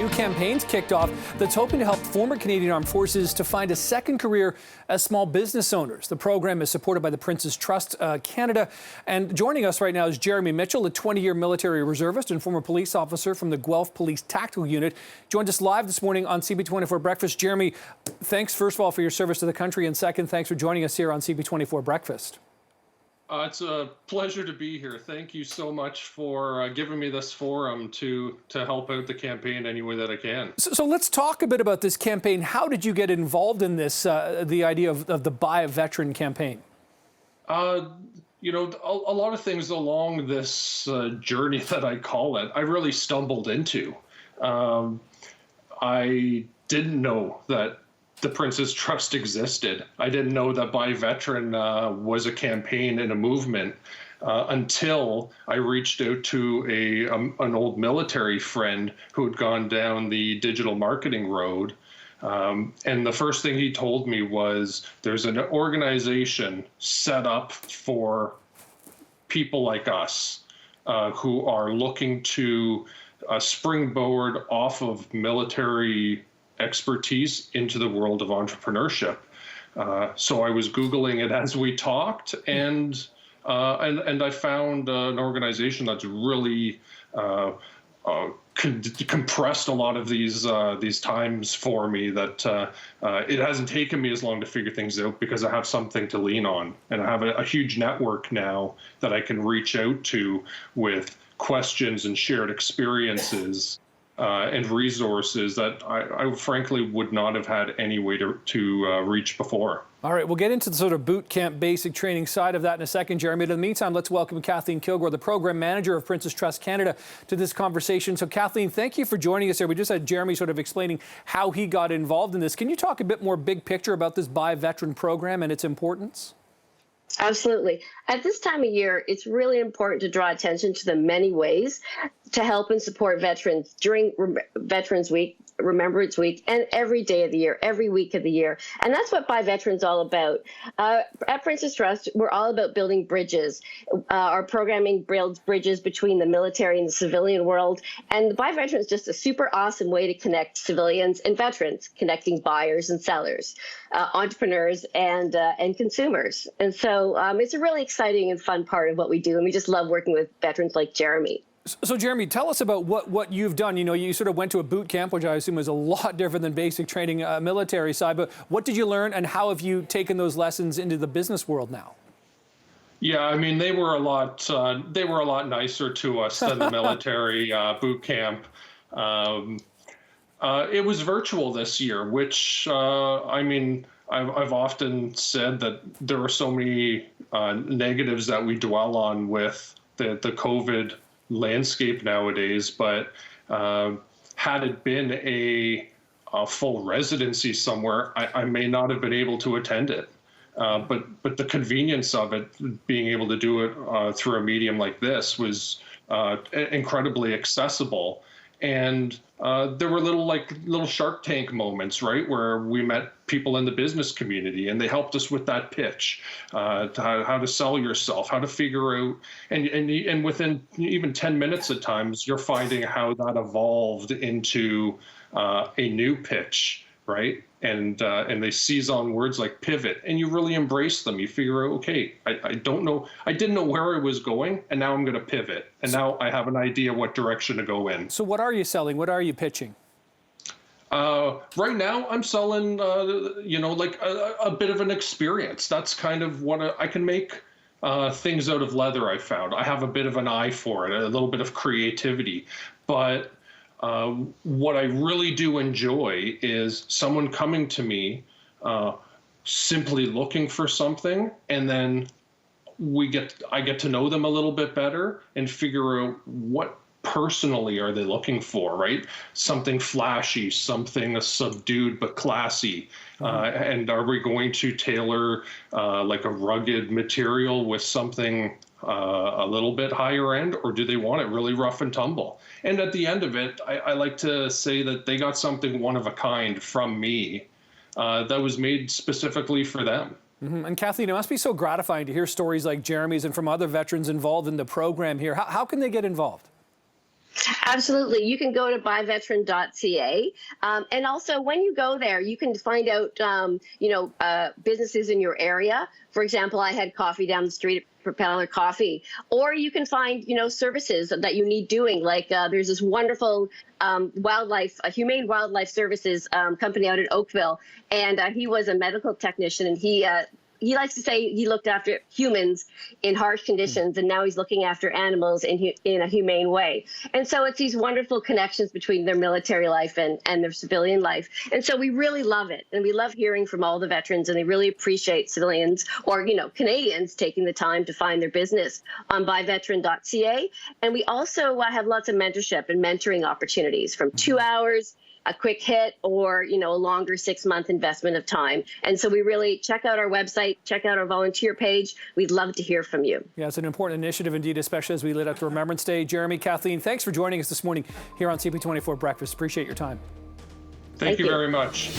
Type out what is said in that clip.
new campaign's kicked off that's hoping to help former Canadian Armed Forces to find a second career as small business owners. The program is supported by the Prince's Trust Canada. And joining us right now is Jeremy Mitchell, a 20-year military reservist and former police officer from the Guelph Police Tactical Unit. Joined us live this morning on CP24 Breakfast. Jeremy, thanks first of all for your service to the country, and second, thanks for joining us here on CP24 Breakfast. It's a pleasure to be here. Thank you so much for giving me this forum to help out the campaign any way that I can. So let's talk a bit about this campaign. How did you get involved in this, the idea of the Buy a Veteran campaign? You know, a lot of things along this journey that I call it, I really stumbled into. I didn't know that the Prince's Trust existed. I didn't know that Buy Veteran was a campaign and a movement until I reached out to an old military friend who had gone down the digital marketing road. And the first thing he told me was, there's an organization set up for people like us who are looking to springboard off of military expertise into the world of entrepreneurship. So I was Googling it as we talked, and I found an organization that's really compressed a lot of these times for me, that it hasn't taken me as long to figure things out because I have something to lean on, and I have a huge network now that I can reach out to with questions and shared experiences and resources that I frankly would not have had any way to reach before. All right, we'll get into the sort of boot camp basic training side of that in a second, Jeremy. In the meantime, let's welcome Kathleen Kilgour, the program manager of Prince's Trust Canada, to this conversation. So Kathleen, thank you for joining us here. We just had Jeremy sort of explaining how he got involved in this. Can you talk a bit more big picture about this Buy Veteran program and its importance? Absolutely. At this time of year, it's really important to draw attention to the many ways to help and support veterans during Veterans Week, Remembrance Week, and every day of the year, every week of the year. And that's what Buy Veteran's all about. At Prince's Trust, we're all about building bridges. Our programming builds bridges between the military and the civilian world. And the Buy Veteran is just a super awesome way to connect civilians and veterans, connecting buyers and sellers, entrepreneurs and consumers. And so it's a really exciting and fun part of what we do. And we just love working with veterans like Jeremy. So, Jeremy, tell us about what you've done. You know, you sort of went to a boot camp, which I assume is a lot different than basic training, military side. But what did you learn, and how have you taken those lessons into the business world now? Yeah, I mean, they were a lot nicer to us than the military boot camp. It was virtual this year, which I mean, I've often said that there are so many negatives that we dwell on with the COVID landscape nowadays, but had it been a full residency somewhere, I may not have been able to attend it. But the convenience of it, being able to do it through a medium like this, was incredibly accessible. And there were little Shark Tank moments, right, where we met people in the business community, and they helped us with that pitch, how to sell yourself, how to figure out, and within even 10 minutes at times, you're finding how that evolved into a new pitch, right? And they seize on words like pivot, and you really embrace them. You figure out, okay, I didn't know where I was going, and now I'm going to pivot, and now I have an idea what direction to go in. So what are you selling? What are you pitching? Right now, I'm selling, you know, like a bit of an experience. That's kind of what I can make things out of leather, I found. I have a bit of an eye for it, a little bit of creativity, but what I really do enjoy is someone coming to me simply looking for something, and then I get to know them a little bit better and figure out what personally are they looking for, right? Something flashy, something subdued but classy. And are we going to tailor like a rugged material with something a little bit higher end, or do they want it really rough and tumble? And at the end of it, I like to say that they got something one of a kind from me that was made specifically for them. Mm-hmm. And Kathleen, it must be so gratifying to hear stories like Jeremy's and from other veterans involved in the program here. How can they get involved? Absolutely. You can go to buyveteran.ca. And also, when you go there, you can find out, businesses in your area. For example, I had coffee down the street at Propeller Coffee. Or you can find, services that you need doing. Like there's this wonderful humane wildlife services company out in Oakville. And he was a medical technician, and he likes to say he looked after humans in harsh conditions, and now he's looking after animals in a humane way. And so it's these wonderful connections between their military life and their civilian life. And so we really love it. And we love hearing from all the veterans, and they really appreciate civilians or, Canadians taking the time to find their business on buyveteran.ca. And we also have lots of mentorship and mentoring opportunities from 2 hours, a quick hit, or a longer 6-month investment of time. And so we really check out our website, check out our volunteer page. We'd love to hear from you. Yeah, it's an important initiative indeed, especially as we lead up to Remembrance Day. Jeremy, Kathleen, thanks for joining us this morning here on CP24 Breakfast. Appreciate your time. Thank you very much.